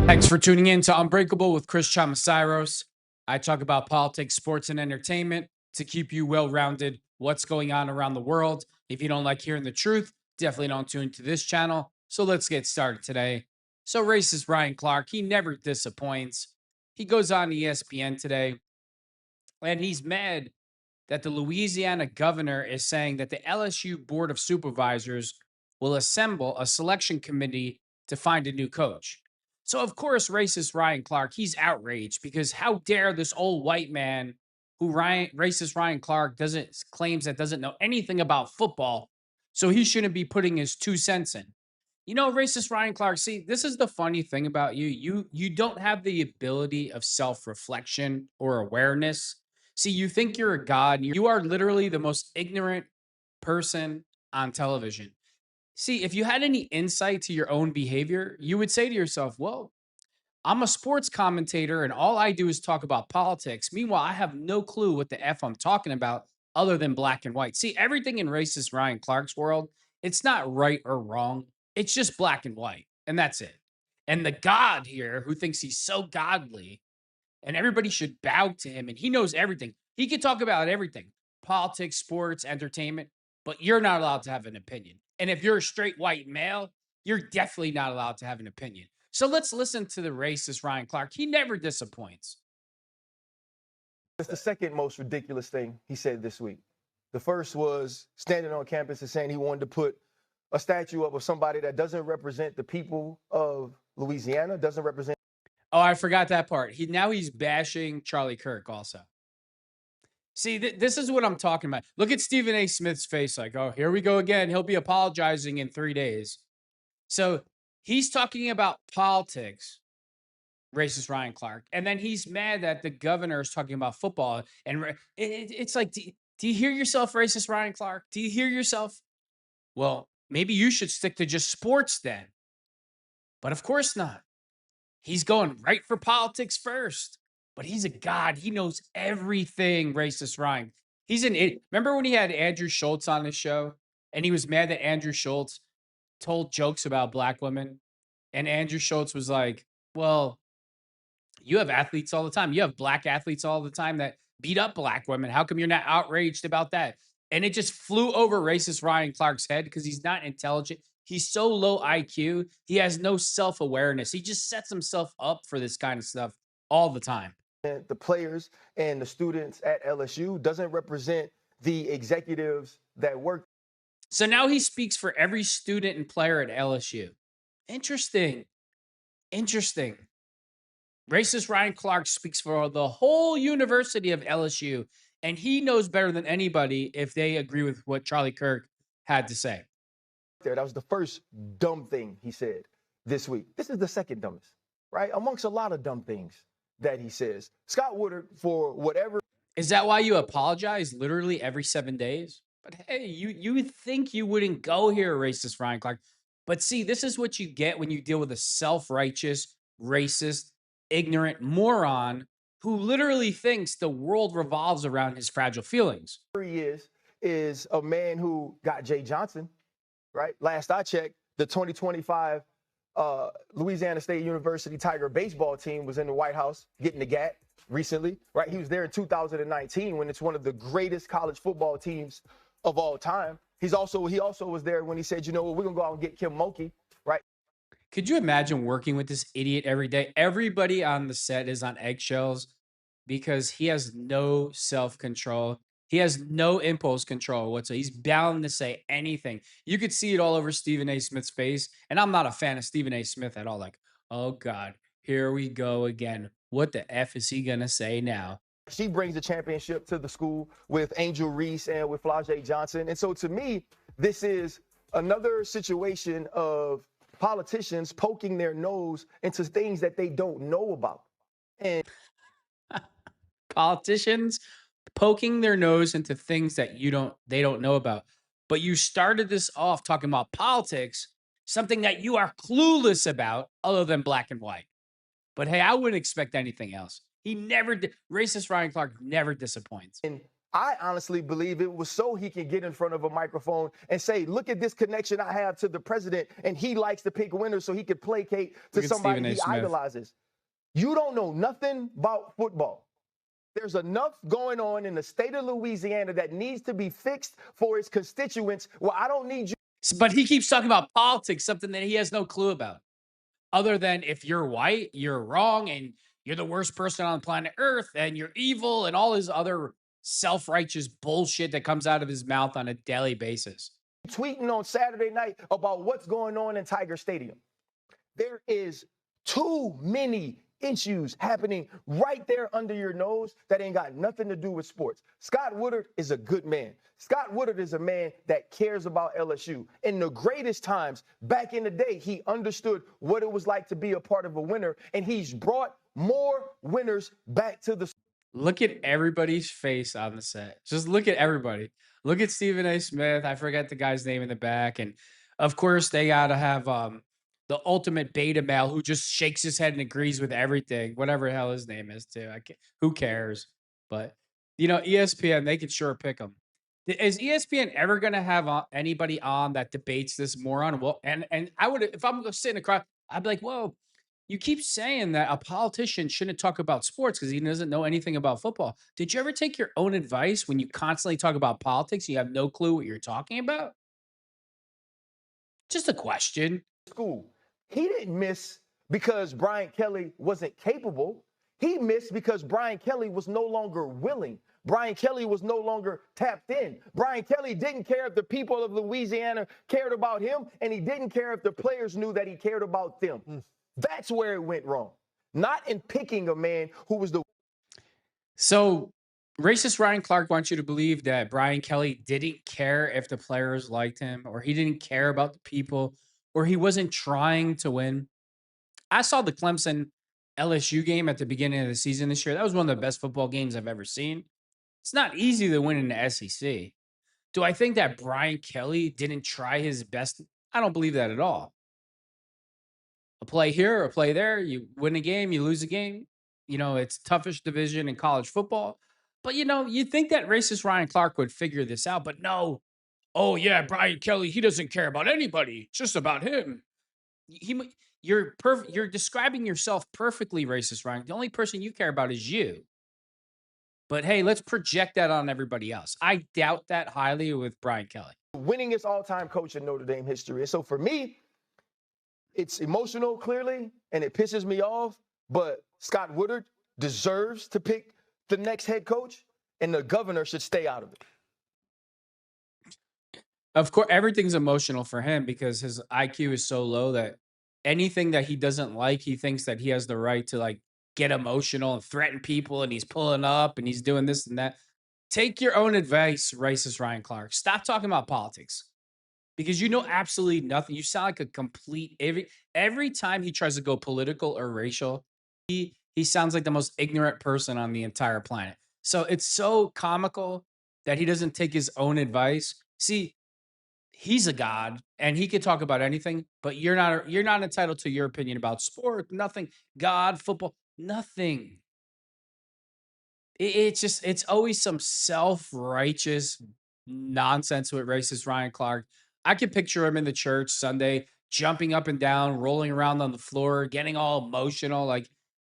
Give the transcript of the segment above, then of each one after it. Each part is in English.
Thanks for tuning in to Unbreakable with Chris Chamasairos. I talk about politics, sports, and entertainment to keep you well-rounded. What's going on around the world? If you don't like hearing the truth, definitely don't tune into this channel. So let's get started today. So racist Ryan Clark, he never disappoints. He goes on ESPN today, and he's mad that the Louisiana governor is saying that the LSU Board of Supervisors will assemble a selection committee to find a new coach. So, of course, racist Ryan Clark, he's outraged because how dare this old white man racist Ryan Clark claims that doesn't know anything about football, so he shouldn't be putting his 2 cents in. You know, racist Ryan Clark, see, this is the funny thing about you. You don't have the ability of self-reflection or awareness. See, you think you're a god. You are literally the most ignorant person on television. See, if you had any insight to your own behavior, you would say to yourself, well, I'm a sports commentator and all I do is talk about politics. Meanwhile, I have no clue what the F I'm talking about other than black and white. See, everything in racist Ryan Clark's world, it's not right or wrong. It's just black and white. And that's it. And the God here who thinks he's so godly and everybody should bow to him and he knows everything. He can talk about everything politics, sports, entertainment, but you're not allowed to have an opinion. And if you're a straight white male, you're definitely not allowed to have an opinion. So let's listen to the racist Ryan Clark. He never disappoints. It's the second most ridiculous thing he said this week. The first was standing on campus and saying he wanted to put a statue up of somebody that doesn't represent the people of Louisiana, doesn't represent. Oh, I forgot that part. He's bashing Charlie Kirk also. See, this is what I'm talking about. Look at Stephen A. Smith's face like, oh, here we go again. He'll be apologizing in 3 days. So he's talking about politics, racist Ryan Clark, and then he's mad that the governor is talking about football. And it's like, do you hear yourself, racist Ryan Clark? Do you hear yourself? Well, maybe you should stick to just sports then. But of course not. He's going right for politics first. But he's a god. He knows everything, racist Ryan. Remember when he had Andrew Schultz on his show? And he was mad that Andrew Schultz told jokes about black women. And Andrew Schultz was like, well, you have athletes all the time. You have black athletes all the time that beat up black women. How come you're not outraged about that? And it just flew over racist Ryan Clark's head because he's not intelligent. He's so low IQ. He has no self-awareness. He just sets himself up for this kind of stuff all the time. The players and the students at LSU, doesn't represent the executives that work. So now he speaks for every student and player at LSU. Interesting. Racist Ryan Clark speaks for the whole University of LSU, and he knows better than anybody if they agree with what Charlie Kirk had to say. That was the first dumb thing he said this week. This is the second dumbest, right? Amongst a lot of dumb things that he says. Scott Woodard, for whatever. Is that why you apologize literally every 7 days? But hey, you would think you wouldn't go here, racist Ryan Clark. But see, this is what you get when you deal with a self-righteous, racist, ignorant moron who literally thinks the world revolves around his fragile feelings. He is a man who got Jay Johnson, right? Last I checked, the 2025 Louisiana State University Tiger baseball team was in the White House getting the GAT recently, right? He was there in 2019 when it's one of the greatest college football teams of all time. He also was there when he said, you know what, we're gonna go out and get Kim Mulkey, right? Could you imagine working with this idiot every day? Everybody on the set is on eggshells because he has no self-control. He has no impulse control whatsoever. He's bound to say anything. You could see it all over Stephen A. Smith's face. And I'm not a fan of Stephen A. Smith at all. Like, oh, God, here we go again. What the F is he going to say now? She brings the championship to the school with Angel Reese and with Flau'jae Johnson. And so to me, this is another situation of politicians poking their nose into things that they don't know about. And politicians poking their nose into things that they don't know about. But you started this off talking about politics, something that you are clueless about other than black and white. But hey, I wouldn't expect anything else. He never did. Racist Ryan Clark never disappoints. And I honestly believe it was so he can get in front of a microphone and say, look at this connection I have to the president, and he likes to pick winners so he could placate to Look at somebody Stephen A. he Smith. idolizes. You don't know nothing about football. There's enough going on in the state of Louisiana that needs to be fixed for its constituents. Well, I don't need you. But he keeps talking about politics, something that he has no clue about. Other than if you're white, you're wrong and you're the worst person on planet Earth and you're evil and all his other self-righteous bullshit that comes out of his mouth on a daily basis. Tweeting on Saturday night about what's going on in Tiger Stadium. There is too many issues happening right there under your nose that ain't got nothing to do with sports. Scott Woodard is a good man. Scott Woodard is a man that cares about LSU. In the greatest times, back in the day, he understood what it was like to be a part of a winner, and he's brought more winners back to the. Look at everybody's face on the set. Just look at everybody. Look at Stephen A. Smith. I forget the guy's name in the back. And of course, they got to have the ultimate beta male who just shakes his head and agrees with everything, whatever the hell his name is, too. Who cares? But, ESPN, they can sure pick him. Is ESPN ever going to have anybody on that debates this moron? Well, and I would, if I'm sitting across, I'd be like, whoa. You keep saying that a politician shouldn't talk about sports because he doesn't know anything about football. Did you ever take your own advice when you constantly talk about politics? You have no clue what you're talking about? Just a question. School. He didn't miss because Brian Kelly wasn't capable. He missed because Brian Kelly was no longer willing. Brian Kelly was no longer tapped in. Brian Kelly didn't care if the people of Louisiana cared about him, and he didn't care if the players knew that he cared about them. That's where it went wrong. Not in picking a man who was the. So, racist Ryan Clark wants you to believe that Brian Kelly didn't care if the players liked him, or he didn't care about the people, or he wasn't trying to win. I saw the Clemson LSU game at the beginning of the season this year. That was one of the best football games I've ever seen. It's not easy to win in the SEC. Do I think that Brian Kelly didn't try his best? I don't believe that at all. A play here, a play there, you win a game, you lose a game. It's toughest division in college football. But, you think that racist Ryan Clark would figure this out, but no. Oh, yeah, Brian Kelly, he doesn't care about anybody. It's just about him. You're describing yourself perfectly, racist Ryan. The only person you care about is you. But hey, let's project that on everybody else. I doubt that highly with Brian Kelly. Winningest all-time coach in Notre Dame history. And so for me, it's emotional, clearly, and it pisses me off. But Scott Woodard deserves to pick the next head coach, and the governor should stay out of it. Of course, everything's emotional for him because his IQ is so low that anything that he doesn't like, he thinks that he has the right to get emotional and threaten people, and he's pulling up and he's doing this and that. Take your own advice, racist Ryan Clark. Stop talking about politics because you know absolutely nothing. You sound like a complete every time he tries to go political or racial, he sounds like the most ignorant person on the entire planet. So it's so comical that he doesn't take his own advice. See, he's a god and he can talk about anything, but you're not entitled to your opinion about sport, nothing, God, football, nothing. It's always some self-righteous nonsense with racist Ryan Clark. I can picture him in the church Sunday, jumping up and down, rolling around on the floor, getting all emotional.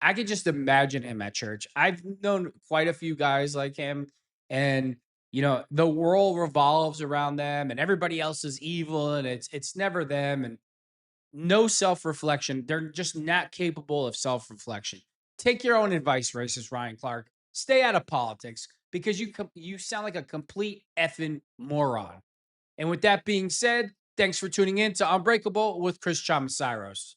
I could just imagine him at church. I've known quite a few guys like him, and the world revolves around them, and everybody else is evil, and it's never them, and no self-reflection. They're just not capable of self-reflection. Take your own advice, racist Ryan Clark. Stay out of politics because you sound like a complete effing moron. And with that being said, thanks for tuning in to Unbreakable with Chris Chamasiros.